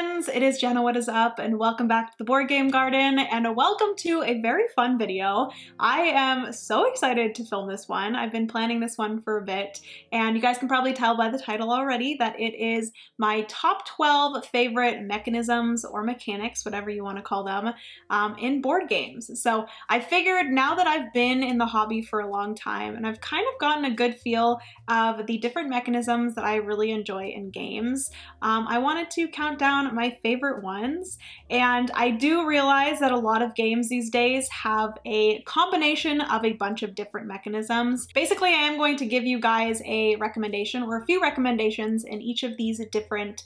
friends, it is Jenna, what is up, and welcome back to the Board Game Garden, and welcome to a very fun video. I am so excited to film this one. I've been planning this one for a bit, and you guys can probably tell by the title already that it is my top 12 favorite mechanisms or mechanics, whatever you want to call them, in board games. So I figured now that I've been in the hobby for a long time, and I've kind of gotten a good feel of the different mechanisms that I really enjoy in games, I wanted to count down my favorite ones, and I do realize that a lot of games these days have a combination of a bunch of different mechanisms. Basically, I am going to give you guys a recommendation or a few recommendations in each of these different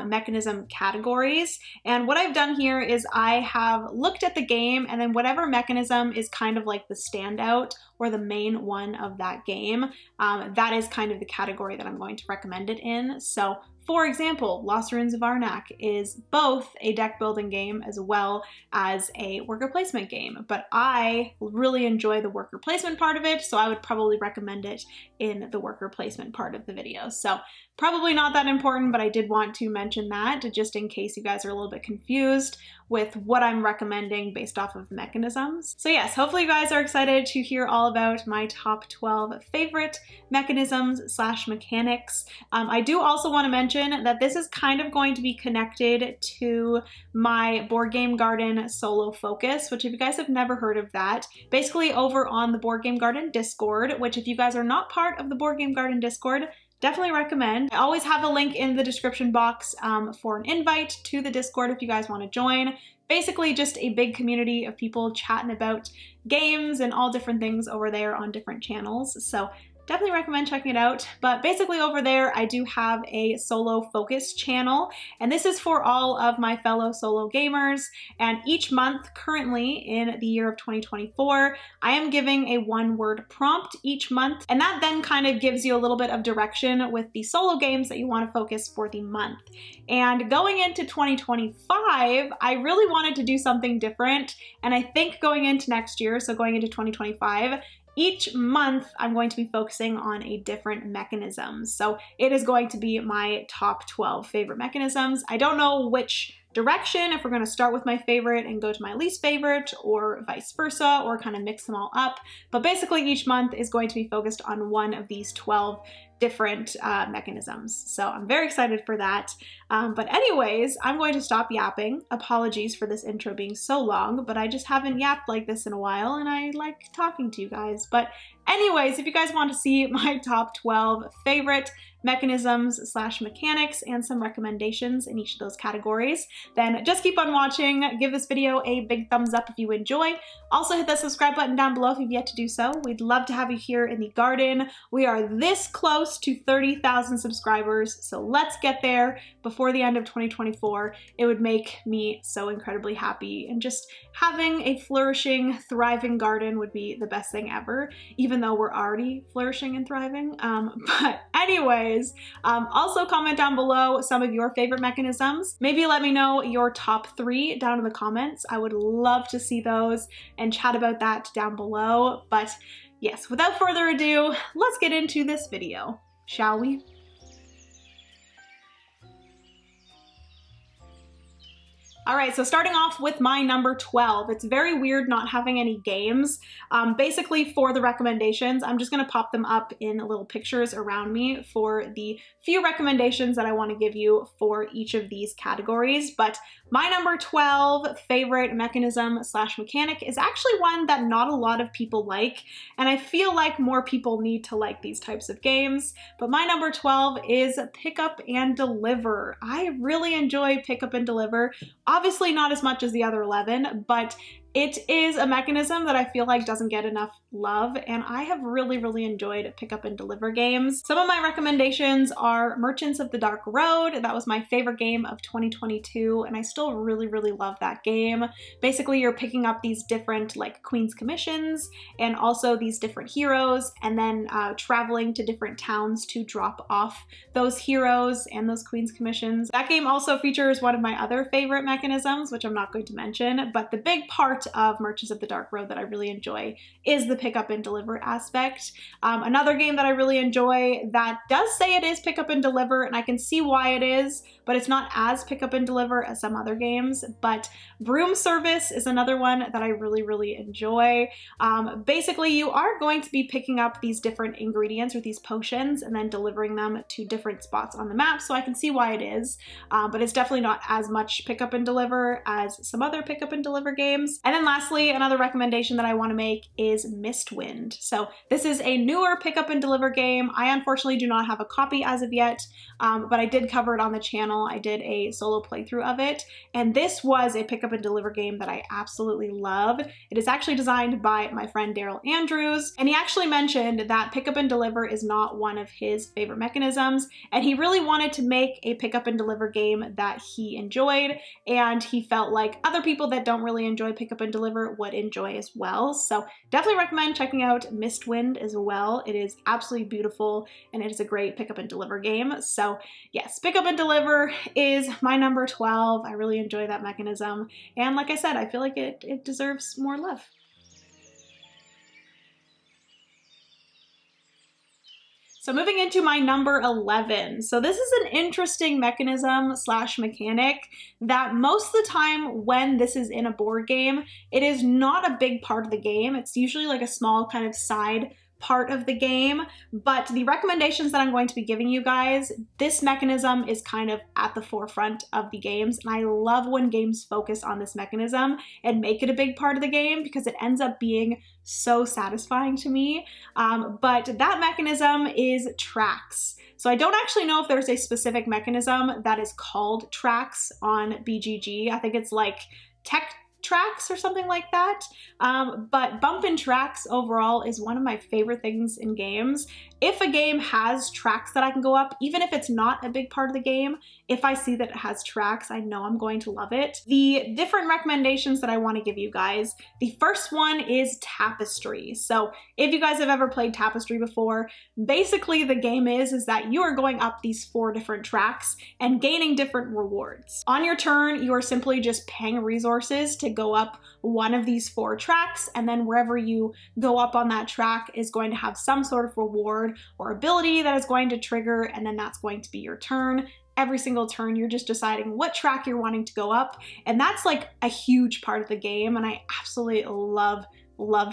mechanism categories, and what I've done here is I have looked at the game, and then whatever mechanism is kind of like the standout or the main one of that game, that is kind of the category that I'm going to recommend it in. So for example, Lost Ruins of Arnak is both a deck building game as well as a worker placement game, but I really enjoy the worker placement part of it, so I would probably recommend it in the worker placement part of the video. So probably not that important, but I did want to mention that just in case you guys are a little bit confused with what I'm recommending based off of mechanisms. So yes, hopefully you guys are excited to hear all about my top 12 favorite mechanisms / mechanics. I do also want to mention that this is kind of going to be connected to my Board Game Garden solo focus, which if you guys have never heard of that, basically over on the Board Game Garden Discord, which if you guys are not part of the Board Game Garden Discord, definitely recommend. I always have a link in the description box for an invite to the Discord if you guys want to join. Basically just a big community of people chatting about games and all different things over there on different channels. So definitely recommend checking it out. But basically over there, I do have a solo focus channel, and this is for all of my fellow solo gamers. And each month, currently in the year of 2024, I am giving a one-word prompt each month, and that then kind of gives you a little bit of direction with the solo games that you want to focus for the month. And going into 2025, I really wanted to do something different, and I think going into next year, so going into 2025, each month, I'm going to be focusing on a different mechanism. So it is going to be my top 12 favorite mechanisms. I don't know which direction, if we're going to start with my favorite and go to my least favorite, or vice versa, or kind of mix them all up. But basically each month is going to be focused on one of these 12 different mechanisms. So I'm very excited for that. But anyways, I'm going to stop yapping. Apologies for this intro being so long, but I just haven't yapped like this in a while, and I like talking to you guys. But anyways, if you guys want to see my top 12 favorite mechanisms / mechanics and some recommendations in each of those categories, then just keep on watching. Give this video a big thumbs up if you enjoy. Also hit that subscribe button down below if you've yet to do so. We'd love to have you here in the garden. We are this close to 30,000 subscribers, so let's get there before the end of 2024. It would make me so incredibly happy, and just having a flourishing, thriving garden would be the best thing ever, even though we're already flourishing and thriving. But anyways, also comment down below some of your favorite mechanisms. Maybe let me know your top 3 down in the comments. I would love to see those and chat about that down below. But yes, without further ado, let's get into this video, shall we? All right, so starting off with my number 12, it's very weird not having any games. Basically for the recommendations, I'm just gonna pop them up in little pictures around me for the few recommendations that I wanna give you for each of these categories. But my number 12 favorite mechanism / mechanic is actually one that not a lot of people like, and I feel like more people need to like these types of games. But my number 12 is Pick Up and Deliver. I really enjoy Pick Up and Deliver. Obviously not as much as the other 11, but it is a mechanism that I feel like doesn't get enough love, and I have really enjoyed Pick Up and Deliver games. Some of my recommendations are Merchants of the Dark Road. That was my favorite game of 2022, and I still really love that game. Basically, you're picking up these different like Queen's Commissions and also these different heroes, and then traveling to different towns to drop off those heroes and those Queen's Commissions. That game also features one of my other favorite mechanisms, which I'm not going to mention, but the big part part of Merchants of the Dark Road that I really enjoy is the pick up and deliver aspect. Another game that I really enjoy that does say it is pick up and deliver, and I can see why it is, but it's not as pick up and deliver as some other games. But Broom Service is another one that I really enjoy. Basically, you are going to be picking up these different ingredients or these potions and then delivering them to different spots on the map, so I can see why it is, but it's definitely not as much pick up and deliver as some other pick up and deliver games. And then lastly, another recommendation that I want to make is Mistwind. So this is a newer pick up and deliver game. I unfortunately do not have a copy as of yet, but I did cover it on the channel. I did a solo playthrough of it, and this was a pick up and deliver game that I absolutely love. It is actually designed by my friend Daryl Andrews, and he actually mentioned that pick up and deliver is not one of his favorite mechanisms, and he really wanted to make a pick up and deliver game that he enjoyed, and he felt like other people that don't really enjoy pick up and deliver would enjoy as well. So definitely recommend checking out Mistwind as well. It is absolutely beautiful, and it is a great pick up and deliver game. So yes, pick up and deliver is my number 12. I really enjoy that mechanism, and like I said, I feel like it deserves more love. So moving into my number 11. So this is an interesting mechanism slash mechanic that most of the time when this is in a board game, it is not a big part of the game. It's usually like a small kind of side part of the game, but the recommendations that I'm going to be giving you guys, this mechanism is kind of at the forefront of the games, and I love when games focus on this mechanism and make it a big part of the game because it ends up being so satisfying to me. But that mechanism is tracks. So I don't actually know if there's a specific mechanism that is called tracks on BGG. I think it's like tech tracks or something like that. But bump in tracks overall is one of my favorite things in games. If a game has tracks that I can go up, even if it's not a big part of the game, if I see that it has tracks, I know I'm going to love it. The different recommendations that I want to give you guys, the first one is Tapestry. So if you guys have ever played Tapestry before, basically the game is that you are going up these 4 different tracks and gaining different rewards. On your turn, you are simply just paying resources to go up one of these 4 tracks, and then wherever you go up on that track is going to have some sort of reward or ability that is going to trigger, and then that's going to be your turn. Every single turn, you're just deciding what track you're wanting to go up, and that's like a huge part of the game, and I absolutely love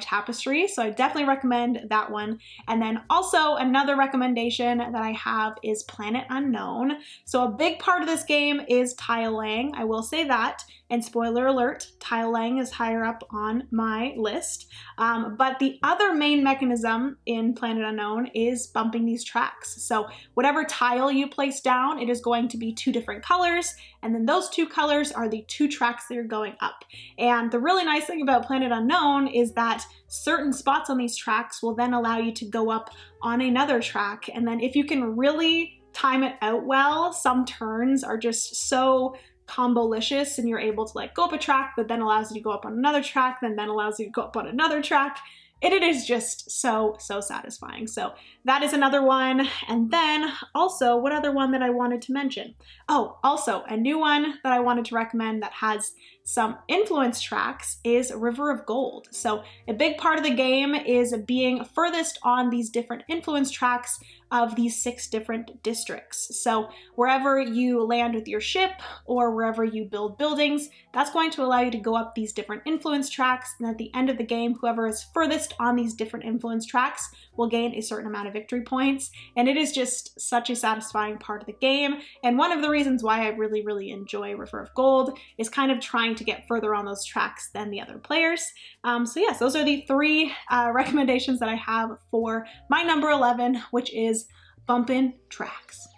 Tapestry, so I definitely recommend that one. And then also another recommendation that I have is Planet Unknown. So a big part of this game is tiling, I will say that, and spoiler alert, tiling is higher up on my list. But the other main mechanism in Planet Unknown is bumping these tracks. So whatever tile you place down, it is going to be 2 different colors, and then those 2 colors are the 2 tracks that are going up. And the really nice thing about Planet Unknown is that certain spots on these tracks will then allow you to go up on another track. And then if you can really time it out well, some turns are just so combolicious, and you're able to like go up a track that then allows you to go up on another track, then allows you to go up on another track. It is just so satisfying. So that is another one. And then also, what other one that I wanted to mention? Oh, also a new one that I wanted to recommend that has some influence tracks is River of Gold. So a big part of the game is being furthest on these different influence tracks of these 6 different districts. So wherever you land with your ship or wherever you build buildings, that's going to allow you to go up these different influence tracks, and at the end of the game, whoever is furthest on these different influence tracks will gain a certain amount of victory points, and it is just such a satisfying part of the game. And one of the reasons why I really enjoy River of Gold is kind of trying to get further on those tracks than the other players. So yes, those are the 3 recommendations that I have for my number 11, which is bumpin' tracks.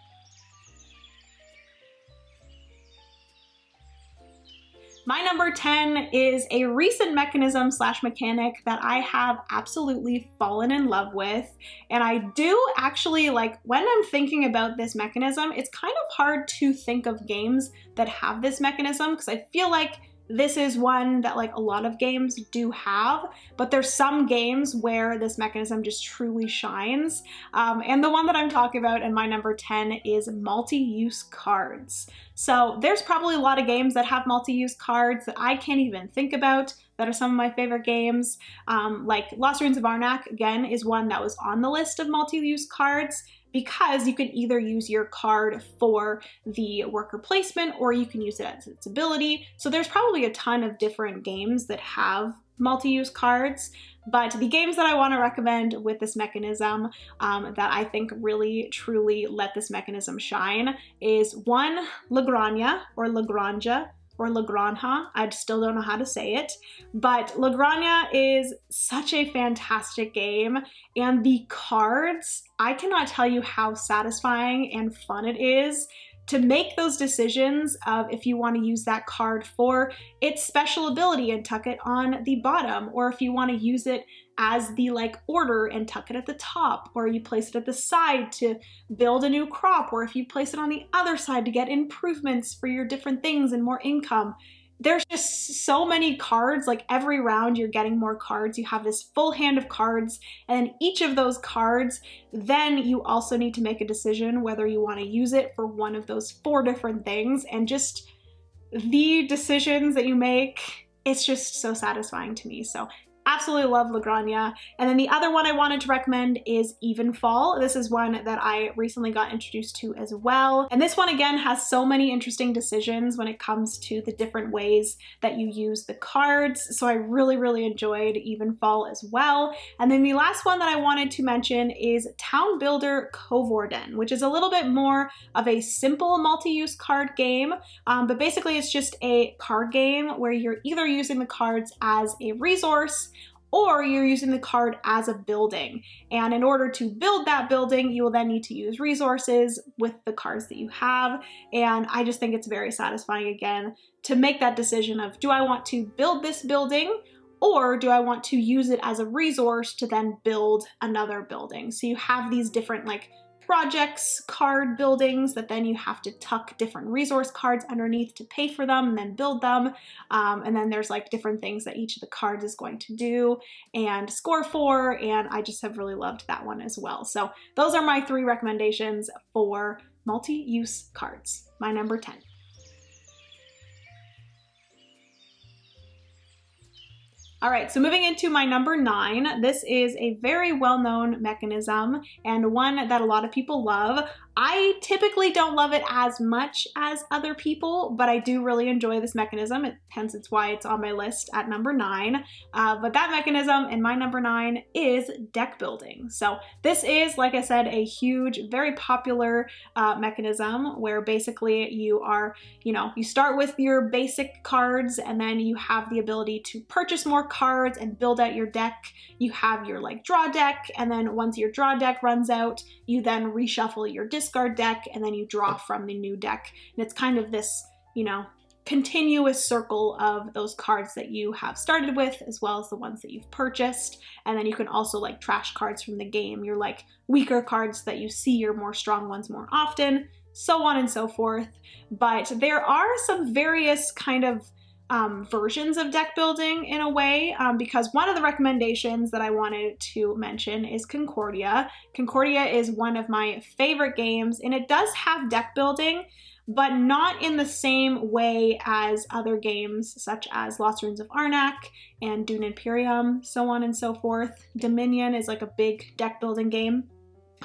My number 10 is a recent mechanism slash mechanic that I have absolutely fallen in love with. And I do actually, like, when I'm thinking about this mechanism, it's kind of hard to think of games that have this mechanism because I feel like this is one that like a lot of games do have, but there's some games where this mechanism just truly shines. And the one that I'm talking about in my number 10 is multi-use cards. So there's probably a lot of games that have multi-use cards that I can't even think about that are some of my favorite games. Like Lost Ruins of Arnak, again, is one that was on the list of multi-use cards, because you can either use your card for the worker placement or you can use it as its ability. So there's probably a ton of different games that have multi-use cards, but the games that I want to recommend with this mechanism that I think really truly let this mechanism shine is one, Lagrange or Lagrange, or Lagrange. I still don't know how to say it, but Lagrange is such a fantastic game, and the cards, I cannot tell you how satisfying and fun it is to make those decisions of if you want to use that card for its special ability and tuck it on the bottom, or if you want to use it as the like order and tuck it at the top, or you place it at the side to build a new crop, or if you place it on the other side to get improvements for your different things and more income. There's just so many cards, like every round you're getting more cards. You have this full hand of cards, and each of those cards, then you also need to make a decision whether you want to use it for one of those 4 different things, and just the decisions that you make, it's just so satisfying to me. So absolutely love Lagrange. And then the other one I wanted to recommend is Evenfall. This is one that I recently got introduced to as well. And this one again has so many interesting decisions when it comes to the different ways that you use the cards. So I really, really enjoyed Evenfall as well. And then the last one that I wanted to mention is Town Builder Coevorden, which is a little bit more of a simple multi-use card game. But basically it's just a card game where you're either using the cards as a resource or you're using the card as a building. And in order to build that building, you will then need to use resources with the cards that you have. And I just think it's very satisfying, again, to make that decision of, do I want to build this building, or do I want to use it as a resource to then build another building? So you have these different like projects, card buildings that then you have to tuck different resource cards underneath to pay for them and then build them. And then there's like different things that each of the cards is going to do and score for. And I just have really loved that one as well. So those are my 3 recommendations for multi-use cards. My number 10. All right, so moving into my number 9, this is a very well-known mechanism and one that a lot of people love. I typically don't love it as much as other people, but I do really enjoy this mechanism. Hence, it's why it's on my list at number 9. But that mechanism in my number 9 is deck building. So this is, like I said, a huge, very popular mechanism where basically you are, you start with your basic cards and then you have the ability to purchase more cards and build out your deck. You have your like draw deck, and then once your draw deck runs out, you then reshuffle your discard deck and then you draw from the new deck. And it's kind of this, continuous circle of those cards that you have started with, as well as the ones that you've purchased. And then you can also like trash cards from the game, your like weaker cards that you see your more strong ones more often, so on and so forth. But there are some various kind of versions of deck building in a way, because one of the recommendations that I wanted to mention is Concordia. Concordia is one of my favorite games, and it does have deck building, but not in the same way as other games such as Lost Ruins of Arnak and Dune Imperium, so on and so forth. Dominion is like a big deck building game.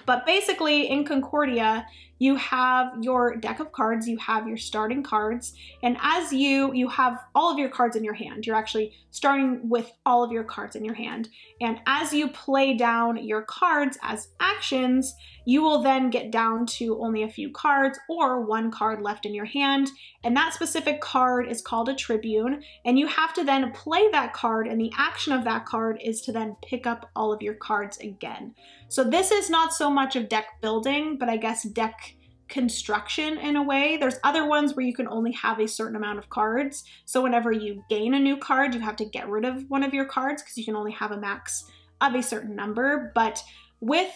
But basically in Concordia, you have your deck of cards, you have your starting cards, and as you have all of your cards in your hand. You're actually starting with all of your cards in your hand. And as you play down your cards as actions, you will then get down to only a few cards or 1 card left in your hand. And that specific card is called a Tribune, and you have to then play that card, and the action of that card is to then pick up all of your cards again. So this is not so much of deck building, but I guess deck construction in a way. There's other ones where you can only have a certain amount of cards. So whenever you gain a new card, you have to get rid of one of your cards because you can only have a max of a certain number. But with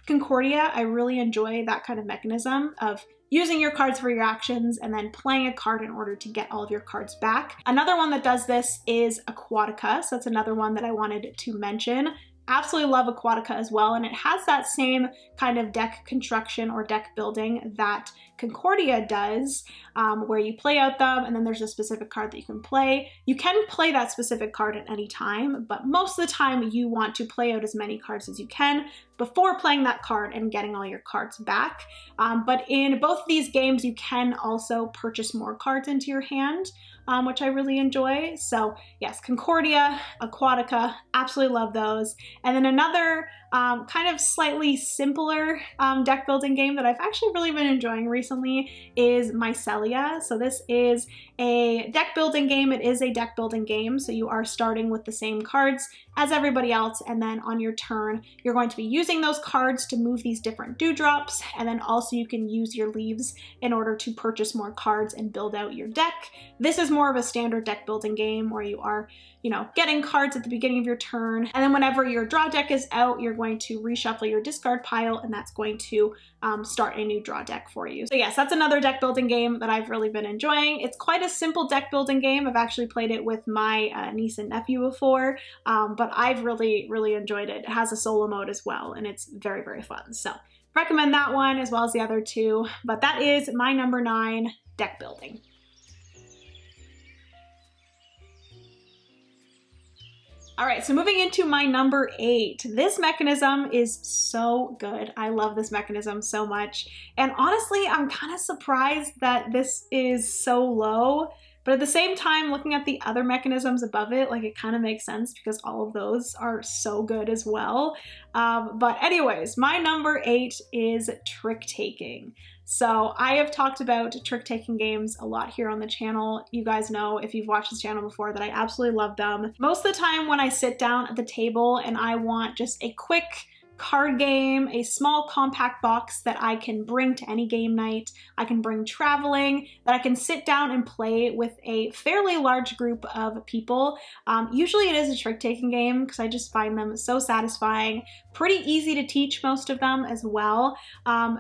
Concordia, I really enjoy that kind of mechanism of using your cards for your actions and then playing a card in order to get all of your cards back. Another one that does this is Aquatica, so that's another one that I wanted to mention. Absolutely love Aquatica as well, and it has that same kind of deck construction or deck building that Concordia does, where you play out them and then there's a specific card that you can play. You can play that specific card at any time, but most of the time you want to play out as many cards as you can before playing that card and getting all your cards back. But in both of these games, you can also purchase more cards into your hand, which I really enjoy. So yes, Concordia, Aquatica, absolutely love those. And then another kind of slightly simpler deck building game that I've actually really been enjoying recently is Mycelia. So this is a deck building game. It is a deck building game, so you are starting with the same cards as everybody else, and then on your turn, you're going to be using those cards to move these different dewdrops, and then also you can use your leaves in order to purchase more cards and build out your deck. This is more of a standard deck building game where you are, you know, getting cards at the beginning of your turn, and then whenever your draw deck is out, you're going to reshuffle your discard pile, and that's going to start a new draw deck for you. So yes, that's another deck building game that I've really been enjoying. It's quite a simple deck building game. I've actually played it with my niece and nephew before, but I've really enjoyed it. It has a solo mode as well, and it's very, very fun. So recommend that one as well as the other two, but that is my number 9, deck building. All right, so moving into my number 8. This mechanism is so good. I love this mechanism so much. And honestly, I'm kind of surprised that this is so low, but at the same time, looking at the other mechanisms above it, like it kind of makes sense because all of those are so good as well. But anyways, my number 8 is trick taking. So I have talked about trick-taking games a lot here on the channel. You guys know, if you've watched this channel before, that I absolutely love them. Most of the time when I sit down at the table and I want just a quick card game, a small compact box that I can bring to any game night, I can bring traveling, that I can sit down and play with a fairly large group of people. Usually it is a trick-taking game because I just find them so satisfying, pretty easy to teach most of them as well.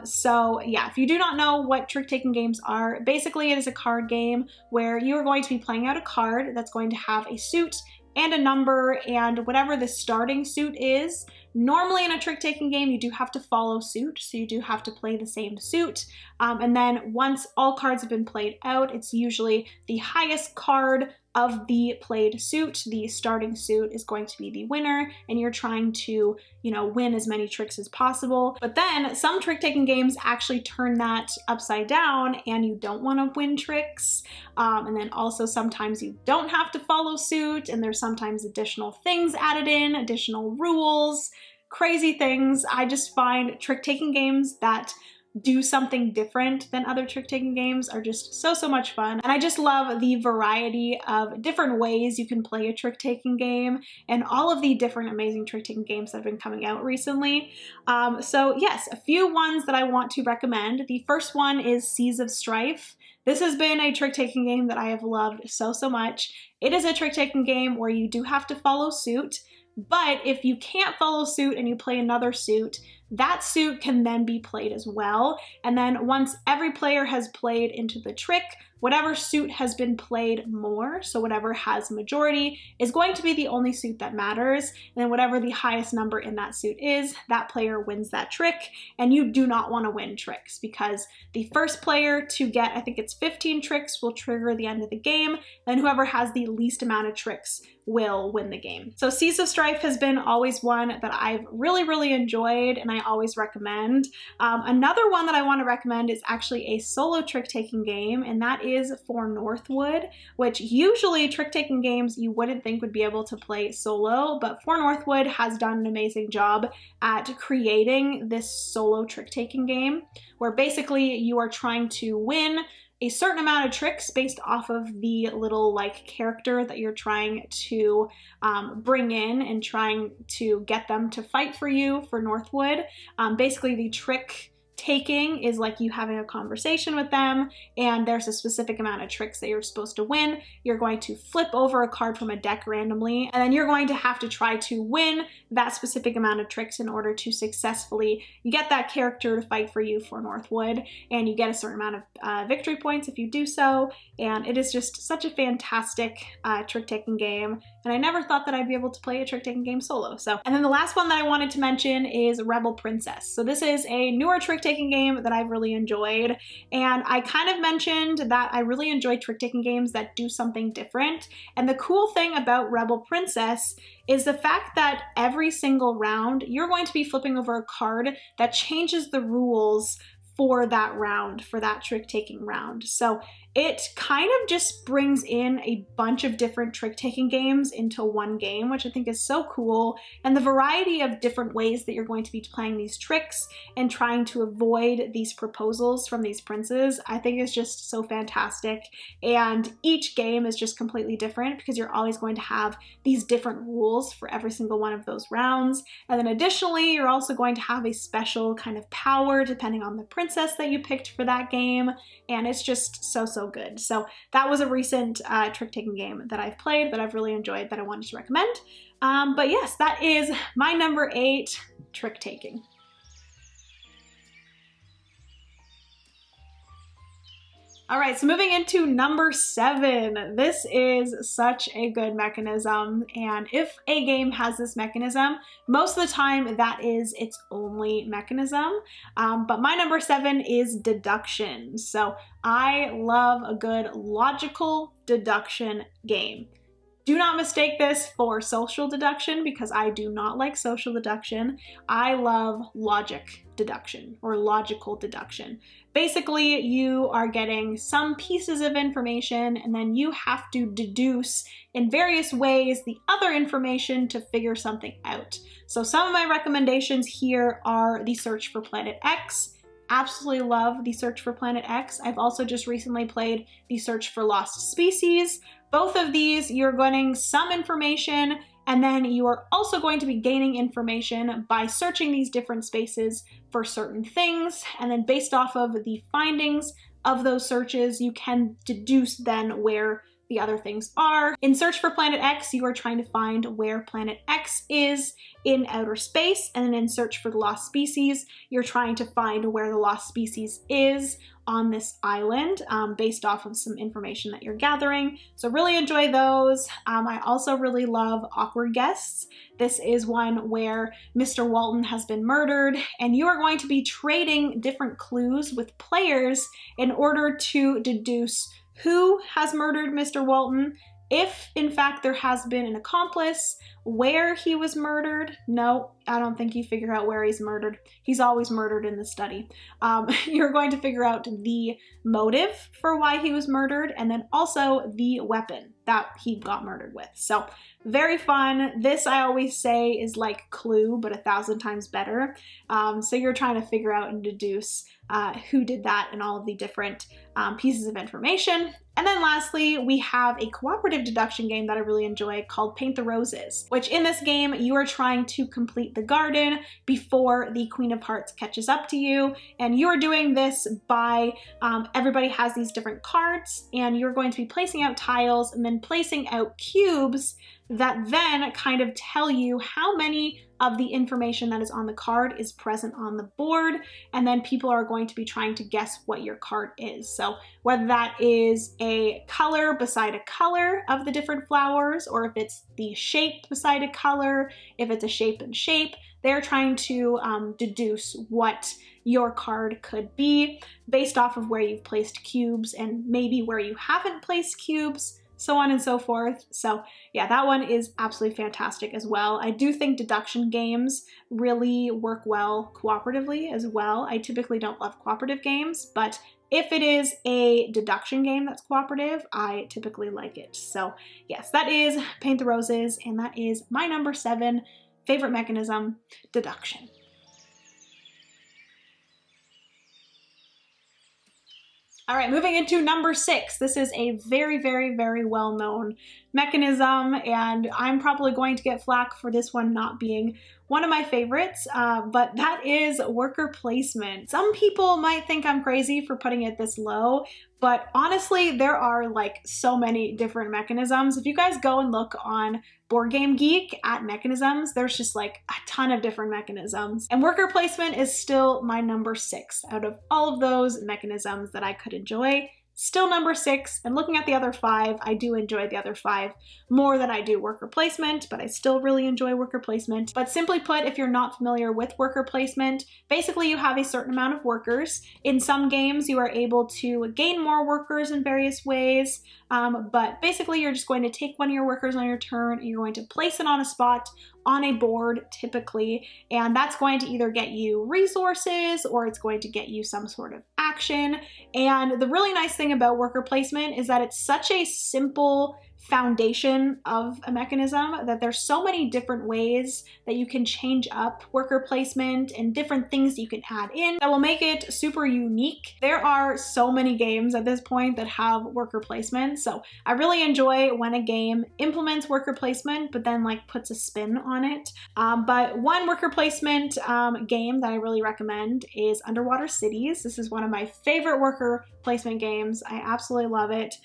So yeah, if you do not know what trick-taking games are, basically it is a card game where you are going to be playing out a card that's going to have a suit and a number and whatever the starting suit is. Normally in a trick-taking game, you do have to follow suit, so you do have to play the same suit. And then once all cards have been played out, it's usually the highest card of the played suit. The starting suit is going to be the winner, and you're trying to, you know, win as many tricks as possible. But then some trick-taking games actually turn that upside down, and you don't want to win tricks. And then also sometimes you don't have to follow suit, and there's sometimes additional things added in, additional rules, crazy things. I just find trick-taking games that do something different than other trick-taking games are just so much fun. And I just love the variety of different ways you can play a trick-taking game and all of the different amazing trick-taking games that have been coming out recently. So yes, a few ones that I want to recommend. The first one is Seas of Strife. This has been a trick-taking game that I have loved so much. It is a trick-taking game where you do have to follow suit, but if you can't follow suit and you play another suit, that suit can then be played as well. And then once every player has played into the trick, whatever suit has been played more, so whatever has majority, is going to be the only suit that matters. And then whatever the highest number in that suit is, that player wins that trick. And you do not want to win tricks because the first player to get, I think it's 15 tricks, will trigger the end of the game. And whoever has the least amount of tricks will win the game. So Seas of Strife has been always one that I've really enjoyed and I always recommend. Another one that I want to recommend is actually a solo trick-taking game, and that is For Northwood, which usually trick-taking games you wouldn't think would be able to play solo, but For Northwood has done an amazing job at creating this solo trick-taking game where basically you are trying to win a certain amount of tricks based off of the little like character that you're trying to bring in and trying to get them to fight for you for Northwood. Basically the trick taking is like you having a conversation with them, and there's a specific amount of tricks that you're supposed to win. You're going to flip over a card from a deck randomly, and then you're going to have to try to win that specific amount of tricks in order to successfully get that character to fight for you for Northwood, and you get a certain amount of victory points if you do so, and it is just such a fantastic trick-taking game, and I never thought that I'd be able to play a trick-taking game solo. And then the last one that I wanted to mention is Rebel Princess. So this is a newer trick-taking game that I've really enjoyed, and I kind of mentioned that I really enjoy trick-taking games that do something different, and the cool thing about Rebel Princess is the fact that every single round you're going to be flipping over a card that changes the rules for that round, for that trick-taking round. So it kind of just brings in a bunch of different trick-taking games into one game, which I think is so cool. And the variety of different ways that you're going to be playing these tricks and trying to avoid these proposals from these princes, I think is just so fantastic. And each game is just completely different because you're always going to have these different rules for every single one of those rounds. And then additionally, you're also going to have a special kind of power depending on the princess that you picked for that game. And it's just so good. So that was a recent trick-taking game that I've played that I've really enjoyed that I wanted to recommend. But yes, that is my number 8 trick-taking. All right, so moving into number 7. This is such a good mechanism, and if a game has this mechanism, most of the time that is its only mechanism. But my number 7 is deduction. So I love a good logical deduction game. Do not mistake this for social deduction because I do not like social deduction. I love logic deduction or logical deduction. Basically, you are getting some pieces of information and then you have to deduce in various ways the other information to figure something out. So some of my recommendations here are the Search for Planet X. Absolutely love the Search for Planet X. I've also just recently played the Search for Lost Species. Both of these, you're getting some information, and then you are also going to be gaining information by searching these different spaces for certain things, and then based off of the findings of those searches, you can deduce then where the other things are. In Search for Planet X, you are trying to find where Planet X is in outer space, and then in Search for the Lost Species, you're trying to find where the lost species is on this island based off of some information that you're gathering. So really enjoy those. I also really love Awkward Guests. This is one where Mr. Walton has been murdered, and you are going to be trading different clues with players in order to deduce who has murdered Mr. Walton, if in fact there has been an accomplice, where he was murdered. No, I don't think you figure out where he's murdered. He's always murdered in the study. You're going to figure out the motive for why he was murdered, and then also the weapon that he got murdered with. So very fun. This, I always say, is like Clue, but 1,000 times better. So you're trying to figure out and deduce who did that and all of the different pieces of information. And then lastly, we have a cooperative deduction game that I really enjoy called Paint the Roses, which in this game, you are trying to complete the garden before the Queen of Hearts catches up to you. And you're doing this by, everybody has these different cards, and you're going to be placing out tiles and then placing out cubes that then kind of tell you how many of the information that is on the card is present on the board, and then people are going to be trying to guess what your card is. So whether that is a color beside a color of the different flowers, or if it's the shape beside a color, if it's a shape and shape, they're trying to deduce what your card could be based off of where you've placed cubes and maybe where you haven't placed cubes, so on and so forth. So yeah, that one is absolutely fantastic as well. I do think deduction games really work well cooperatively as well. I typically don't love cooperative games, but if it is a deduction game that's cooperative, I typically like it. So yes, that is Paint the Roses, and that is my number 7 favorite mechanism, deduction. All right, moving into number 6. This is a very, very, very well-known mechanism, and I'm probably going to get flack for this one not being one of my favorites, but that is worker placement. Some people might think I'm crazy for putting it this low, but honestly, there are like so many different mechanisms. If you guys go and look on Board Game Geek at mechanisms, there's just like a ton of different mechanisms. And worker placement is still my number 6 out of all of those mechanisms that I could enjoy. Still number 6, and looking at the other 5, I do enjoy the other 5 more than I do worker placement, but I still really enjoy worker placement. But simply put, if you're not familiar with worker placement, basically you have a certain amount of workers. In some games, you are able to gain more workers in various ways, but basically you're just going to take one of your workers on your turn and you're going to place it on a spot on a board typically, and that's going to either get you resources or it's going to get you some sort of action. And the really nice thing about worker placement is that it's such a simple foundation of a mechanism that there's so many different ways that you can change up worker placement and different things you can add in that will make it super unique. There are so many games at this point that have worker placement, so I really enjoy when a game implements worker placement but then like puts a spin on it. But one worker placement game that I really recommend is Underwater Cities. This is one of my favorite worker placement games. I absolutely love it.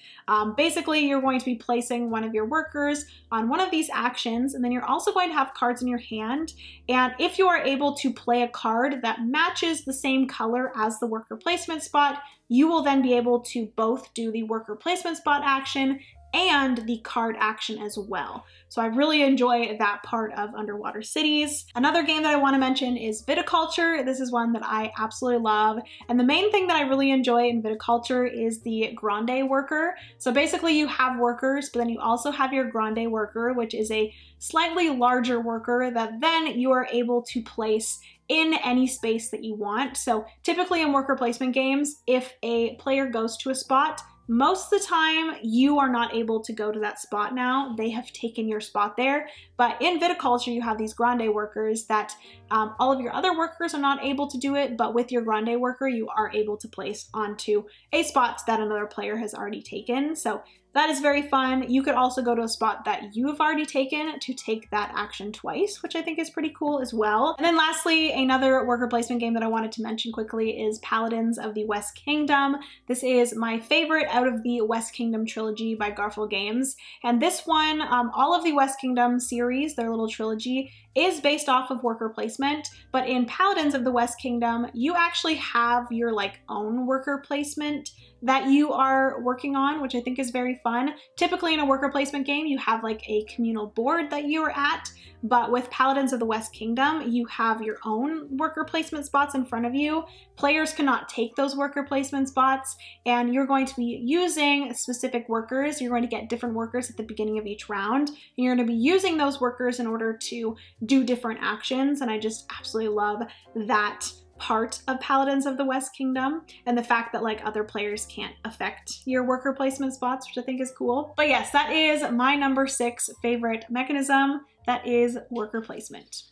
Basically, you're going to be placing one of your workers on one of these actions, and then you're also going to have cards in your hand. And if you are able to play a card that matches the same color as the worker placement spot, you will then be able to both do the worker placement spot action and the card action as well. So I really enjoy that part of Underwater Cities. Another game that I want to mention is Viticulture. This is one that I absolutely love. And the main thing that I really enjoy in Viticulture is the Grande worker. So basically you have workers, but then you also have your Grande worker, which is a slightly larger worker that then you are able to place in any space that you want. So typically in worker placement games, if a player goes to a spot, most of the time, you are not able to go to that spot now. They have taken your spot there. But in Viticulture, you have these Grande workers that all of your other workers are not able to do it, but with your Grande worker, you are able to place onto a spot that another player has already taken. So that is very fun. You could also go to a spot that you have already taken to take that action twice, which I think is pretty cool as well. And then lastly, another worker placement game that I wanted to mention quickly is Paladins of the West Kingdom. This is my favorite out of the West Kingdom trilogy by Garphill Games. And this one, all of the West Kingdom series, their little trilogy, is based off of worker placement, but in Paladins of the West Kingdom, you actually have your like own worker placement that you are working on, which I think is very fun. Typically in a worker placement game, you have like a communal board that you are at, but with Paladins of the West Kingdom, you have your own worker placement spots in front of you. Players cannot take those worker placement spots, and you're going to be using specific workers. You're going to get different workers at the beginning of each round, and you're going to be using those workers in order to do different actions, and I just absolutely love that part of Paladins of the West Kingdom, and the fact that like other players can't affect your worker placement spots, which I think is cool. But yes, that is my number 6 favorite mechanism. That is worker placement.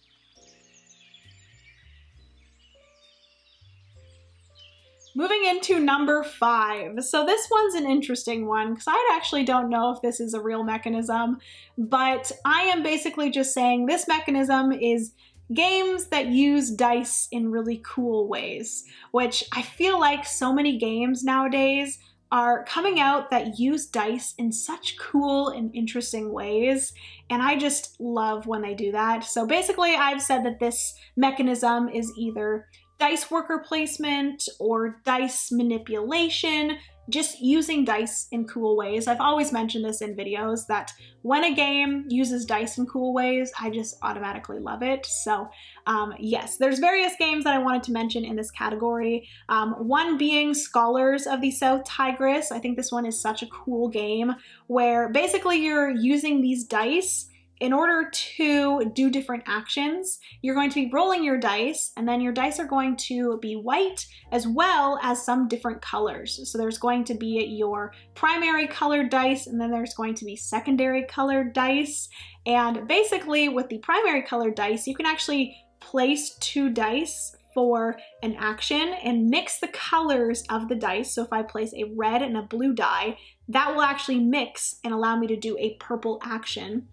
Moving into number 5. So this one's an interesting one because I actually don't know if this is a real mechanism, but I am basically just saying this mechanism is games that use dice in really cool ways, which I feel like so many games nowadays are coming out that use dice in such cool and interesting ways, and I just love when they do that. So basically I've said that this mechanism is either dice worker placement or dice manipulation, just using dice in cool ways. I've always mentioned this in videos that when a game uses dice in cool ways, I just automatically love it. So yes, there's various games that I wanted to mention in this category. One being Scholars of the South Tigris. I think this one is such a cool game where basically you're using these dice in order to do different actions. You're going to be rolling your dice, and then your dice are going to be white as well as some different colors. So there's going to be your primary colored dice, and then there's going to be secondary colored dice. And basically with the primary colored dice, you can actually place 2 dice for an action and mix the colors of the dice. So if I place a red and a blue die, that will actually mix and allow me to do a purple action.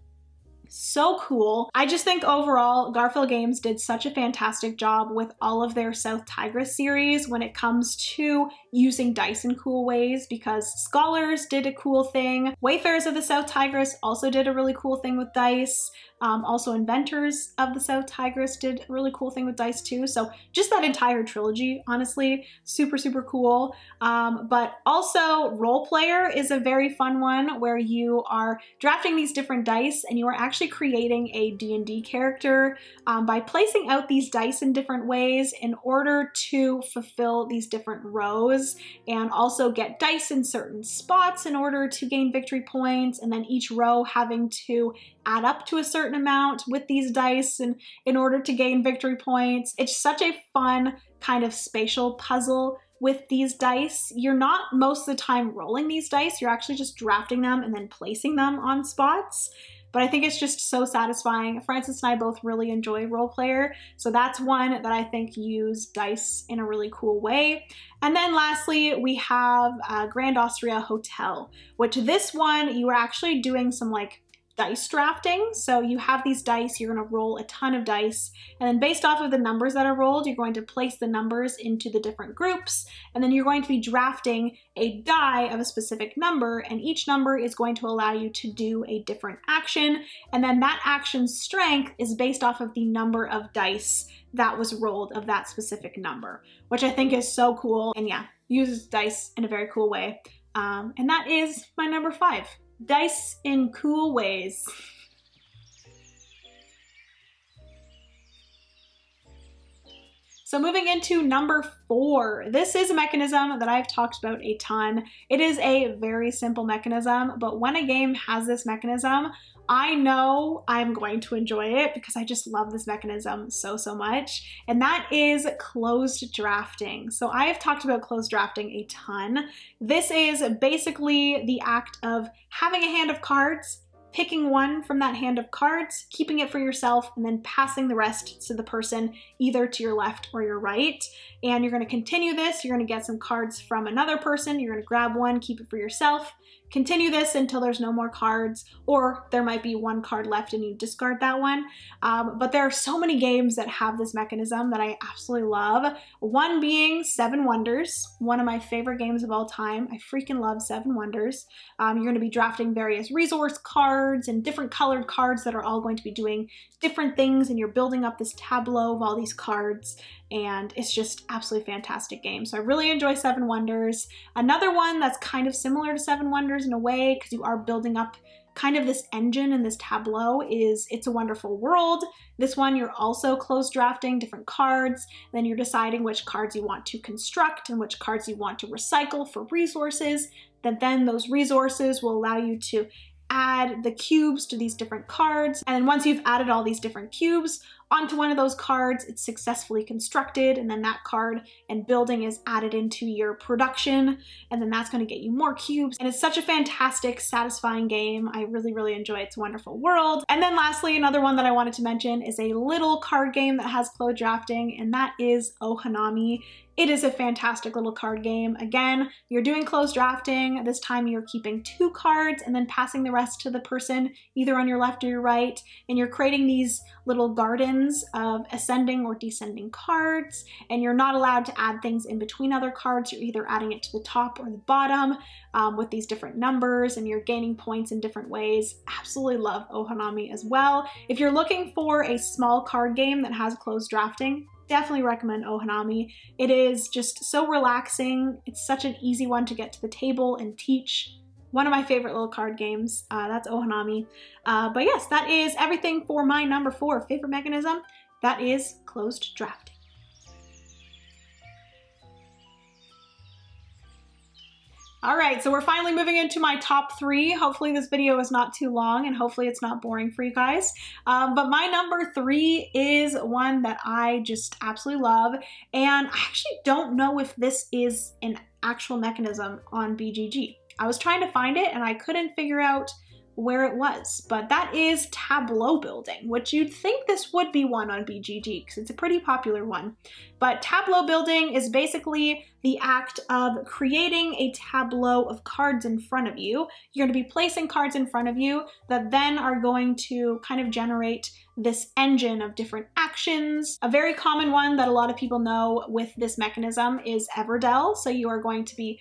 So cool. I just think overall, Garphill Games did such a fantastic job with all of their South Tigris series when it comes to using dice in cool ways, because Scholars did a cool thing. Wayfarers of the South Tigris also did a really cool thing with dice. Also Inventors of the South Tigris did a really cool thing with dice too. So just that entire trilogy, honestly, super, super cool. But also Role Player is a very fun one where you are drafting these different dice and you are actually creating a D&D character by placing out these dice in different ways in order to fulfill these different rows, and also get dice in certain spots in order to gain victory points, and then each row having to add up to a certain amount with these dice and in order to gain victory points. It's such a fun kind of spatial puzzle with these dice. You're not most of the time rolling these dice, you're actually just drafting them and then placing them on spots. But I think it's just so satisfying. Francis and I both really enjoy Role Player, so that's one that I think used dice in a really cool way. And then lastly, we have Grand Austria Hotel, which this one you are actually doing some like dice drafting. So you have these dice, you're going to roll a ton of dice, and then based off of the numbers that are rolled, you're going to place the numbers into the different groups, and then you're going to be drafting a die of a specific number, and each number is going to allow you to do a different action, and then that action's strength is based off of the number of dice that was rolled of that specific number, which I think is so cool, and yeah, uses dice in a very cool way. And that is my number 5. Dice in cool ways. So moving into number 4, this is a mechanism that I've talked about a ton. It is a very simple mechanism, but when a game has this mechanism, I know I'm going to enjoy it because I just love this mechanism so, so much. And that is closed drafting. So I have talked about closed drafting a ton. This is basically the act of having a hand of cards, picking one from that hand of cards, keeping it for yourself, and then passing the rest to the person either to your left or your right. And you're going to continue this. You're going to get some cards from another person. You're going to grab one, keep it for yourself. Continue this until there's no more cards, or there might be one card left and you discard that one. But there are so many games that have this mechanism that I absolutely love. One being Seven Wonders, one of my favorite games of all time. I freaking love Seven Wonders. You're going to be drafting various resource cards and different colored cards that are all going to be doing different things, and you're building up this tableau of all these cards, and it's just absolutely fantastic game. So I really enjoy Seven Wonders. Another one that's kind of similar to Seven Wonders in a way, because you are building up kind of this engine and this tableau, is It's a Wonderful World. This one you're also closed drafting different cards, then you're deciding which cards you want to construct and which cards you want to recycle for resources, that then those resources will allow you to add the cubes to these different cards. And then once you've added all these different cubes onto one of those cards, it's successfully constructed, and then that card and building is added into your production, and then that's going to get you more cubes. And it's such a fantastic, satisfying game. I really, really enjoy It's a Wonderful World. And then lastly, another one that I wanted to mention is a little card game that has closed drafting, and that is Ohanami. It is a fantastic little card game. Again, you're doing closed drafting. This time you're keeping 2 cards and then passing the rest to the person either on your left or your right, and you're creating these little gardens of ascending or descending cards, and you're not allowed to add things in between other cards. You're either adding it to the top or the bottom with these different numbers, and you're gaining points in different ways. Absolutely love Ohanami as well. If you're looking for a small card game that has closed drafting, definitely recommend Ohanami. It is just so relaxing. It's such an easy one to get to the table and teach. One of my favorite little card games. That's Ohanami. But yes, that is everything for my number 4 favorite mechanism. That is closed drafting. All right, so we're finally moving into my top 3. Hopefully this video is not too long, and hopefully it's not boring for you guys. But my number 3 is one that I just absolutely love, and I actually don't know if this is an actual mechanism on BGG. I was trying to find it and I couldn't figure out where it was, but that is Tableau Building, which you'd think this would be one on BGG because it's a pretty popular one. But Tableau Building is basically the act of creating a tableau of cards in front of you. You're going to be placing cards in front of you that then are going to kind of generate this engine of different actions. A very common one that a lot of people know with this mechanism is Everdell. So you are going to be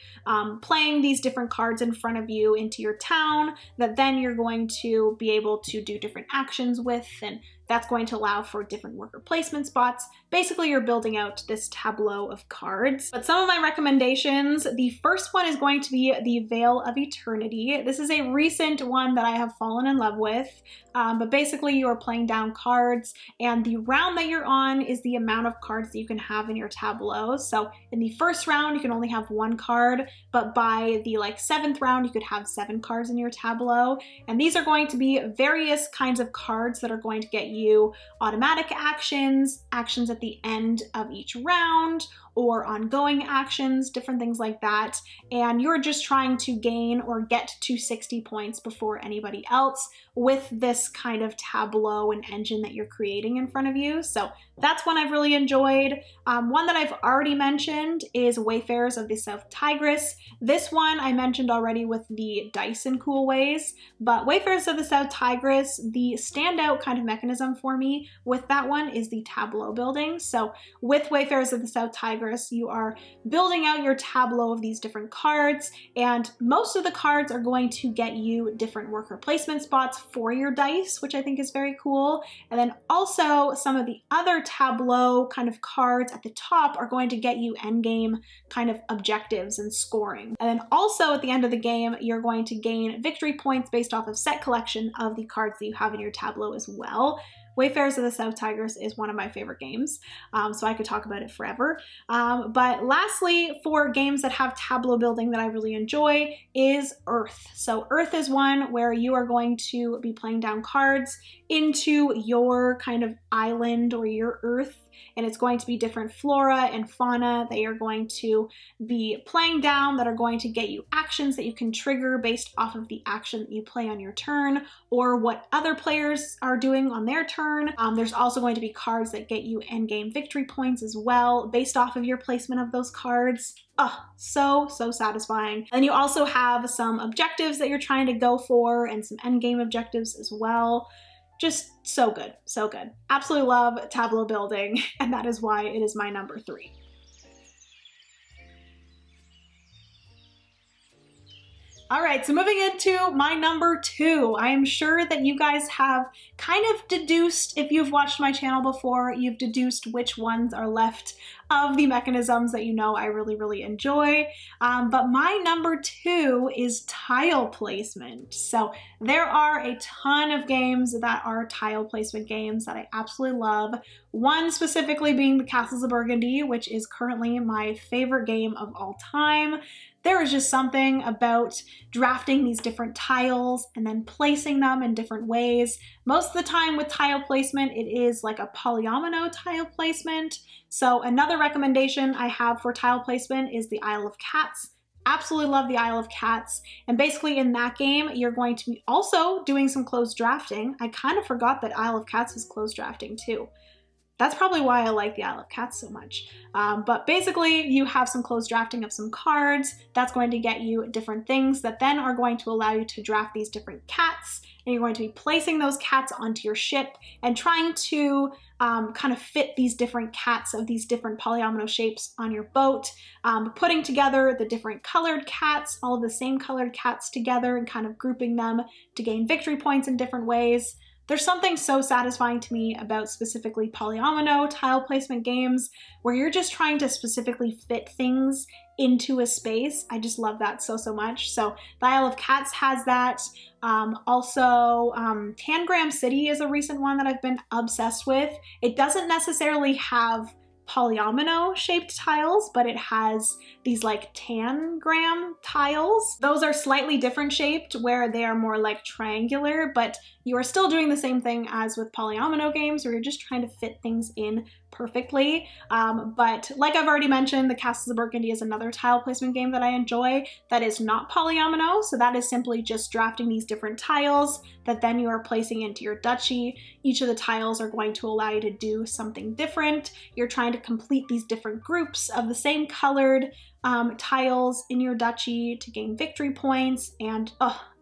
playing these different cards in front of you into your town that then you're going to be able to do different actions with, and that's going to allow for different worker placement spots. Basically, you're building out this tableau of cards. But some of my recommendations, the first one is going to be the Veil of Eternity. This is a recent one that I have fallen in love with. But basically, you are playing down cards, and the round that you're on is the amount of cards that you can have in your tableau. So in the first round, you can only have 1 card, but by the 7th round, you could have 7 cards in your tableau. And these are going to be various kinds of cards that are going to get you automatic actions, actions at the end of each round, or ongoing actions, different things like that. And you're just trying to gain or get to 60 points before anybody else with this kind of tableau and engine that you're creating in front of you. So that's one I've really enjoyed. One that I've already mentioned is Wayfarers of the South Tigris. This one I mentioned already with the dice in cool ways, but Wayfarers of the South Tigris, the standout kind of mechanism for me with that one is the tableau building. So with Wayfarers of the South Tigris, you are building out your tableau of these different cards, and most of the cards are going to get you different worker placement spots for your dice, which I think is very cool. And then also some of the other tableau kind of cards at the top are going to get you endgame kind of objectives and scoring. And then also at the end of the game, you're going to gain victory points based off of set collection of the cards that you have in your tableau as well. Wayfarers of the South Tigris is one of my favorite games, so I could talk about it forever. But lastly, for games that have tableau building that I really enjoy is Earth. So Earth is one where you are going to be playing down cards into your kind of island or your Earth, and it's going to be different flora and fauna that you're going to be playing down that are going to get you actions that you can trigger based off of the action that you play on your turn or what other players are doing on their turn. There's also going to be cards that get you endgame victory points as well based off of your placement of those cards. Oh, so satisfying. And you also have some objectives that you're trying to go for and some endgame objectives as well. Just so good, so good. Absolutely love tableau building, and that is why it is my number 3. All right, so moving into my number 2, I am sure that you guys have kind of deduced, if you've watched my channel before, you've deduced which ones are left of the mechanisms that you know I really enjoy. But my number 2 is tile placement. So there are a ton of games that are tile placement games that I absolutely love. One specifically being the Castles of Burgundy, which is currently my favorite game of all time. There is just something about drafting these different tiles and then placing them in different ways. Most of the time with tile placement, it is like a polyomino tile placement. So another recommendation I have for tile placement is the Isle of Cats. Absolutely love the Isle of Cats. And basically in that game, you're going to be also doing some closed drafting. I kind of forgot that Isle of Cats is closed drafting too. That's probably why I like the Isle of Cats so much. But basically, you have some closed drafting of some cards. That's going to get you different things that then are going to allow you to draft these different cats. And you're going to be placing those cats onto your ship and trying to kind of fit these different cats of these different polyomino shapes on your boat, putting together the different colored cats, all of the same colored cats together and kind of grouping them to gain victory points in different ways. There's something so satisfying to me about specifically polyomino tile placement games where you're just trying to specifically fit things into a space. I just love that so much. So the Isle of Cats has that. Also, Tangram City is a recent one that I've been obsessed with. It doesn't necessarily have polyomino shaped tiles, but it has these like tangram tiles. Those are slightly different shaped where they are more like triangular, but you are still doing the same thing as with polyomino games where you're just trying to fit things in perfectly. But like I've already mentioned, the Castles of Burgundy is another tile placement game that I enjoy that is not polyomino. So that is simply just drafting these different tiles that then you are placing into your duchy. Each of the tiles are going to allow you to do something different. You're trying to complete these different groups of the same colored tiles in your duchy to gain victory points. And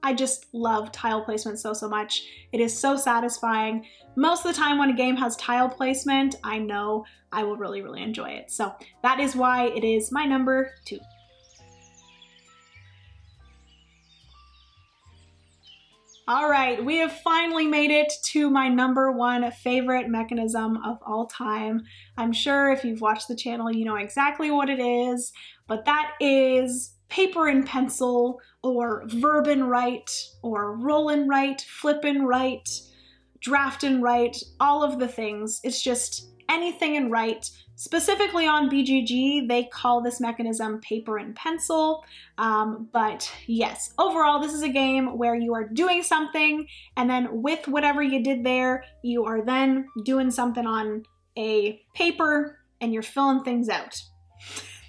I just love tile placement so much. It is so satisfying. Most of the time when a game has tile placement, I know I will really enjoy it. So that is why it is my number 2. All right, we have finally made it to my number 1 favorite mechanism of all time. I'm sure if you've watched the channel, you know exactly what it is, but that is paper and pencil, or verb and write, or roll and write, flip and write, draft and write, all of the things. It's just anything and write. Specifically on BGG, they call this mechanism paper and pencil. But yes, overall, this is a game where you are doing something, and then with whatever you did there, you are then doing something on a paper, and you're filling things out.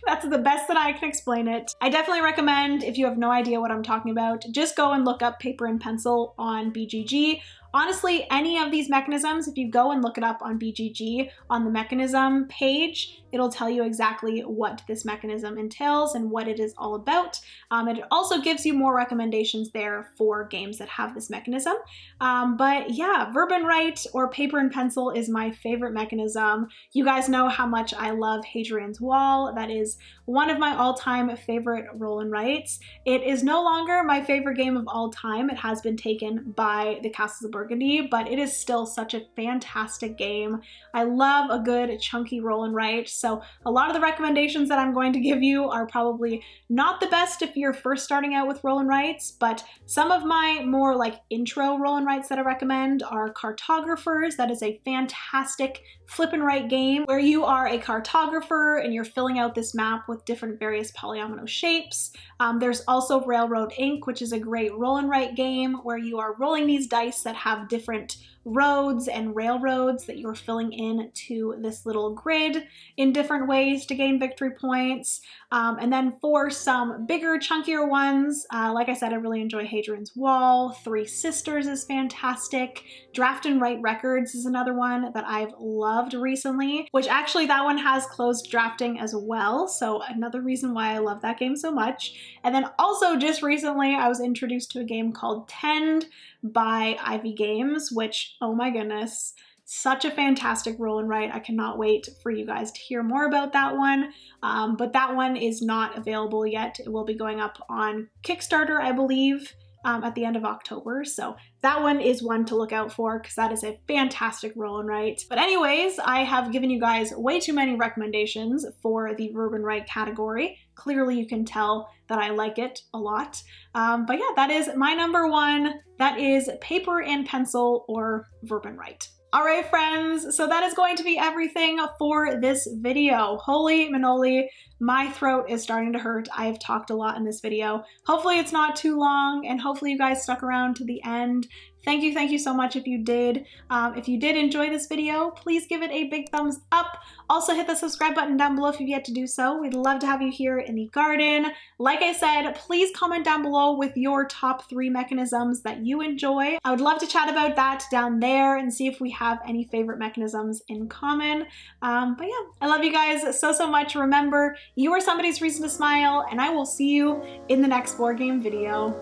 That's the best that I can explain it. I definitely recommend, if you have no idea what I'm talking about, just go and look up paper and pencil on BGG. Honestly, any of these mechanisms, if you go and look it up on BGG, on the mechanism page, it'll tell you exactly what this mechanism entails and what it is all about. It also gives you more recommendations there for games that have this mechanism. But yeah, verb and write or paper and pencil is my favorite mechanism. You guys know how much I love Hadrian's Wall. That is one of my all-time favorite roll and writes. It is no longer my favorite game of all time. It has been taken by the Castles of Burgundy, but it is still such a fantastic game. I love a good chunky roll and write. So a lot of the recommendations that I'm going to give you are probably not the best if you're first starting out with roll and writes, but some of my more like intro roll and writes that I recommend are Cartographers. That is a fantastic flip and write game where you are a cartographer and you're filling out this map with different various polyomino shapes. There's also Railroad Inc., which is a great roll and write game where you are rolling these dice that have different roads and railroads that you're filling in to this little grid in different ways to gain victory points. And then for some bigger, chunkier ones, like I said, I really enjoy Hadrian's Wall. Three Sisters is fantastic. Draft and Write Records is another one that I've loved recently, which actually that one has closed drafting as well. So another reason why I love that game so much. And then also just recently, I was introduced to a game called Tend by Ivy Games, which, oh my goodness, such a fantastic roll and write. I cannot wait for you guys to hear more about that one. But that one is not available yet. It will be going up on Kickstarter, I believe, at the end of October. So that one is one to look out for because that is a fantastic roll and write. But anyways, I have given you guys way too many recommendations for the verb and write category. Clearly you can tell that I like it a lot. But yeah, that is my number 1. That is paper and pencil or verb and write. All right, friends, so that is going to be everything for this video. Holy manoli, my throat is starting to hurt. I have talked a lot in this video. Hopefully it's not too long, and hopefully you guys stuck around to the end. Thank you so much if you did. If you did enjoy this video, please give it a big thumbs up. Also hit the subscribe button down below if you've yet to do so. We'd love to have you here in the garden. Like I said, please comment down below with your top 3 mechanisms that you enjoy. I would love to chat about that down there and see if we have any favorite mechanisms in common. But yeah, I love you guys so much. Remember, you are somebody's reason to smile, and I will see you in the next board game video.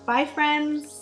Bye, friends.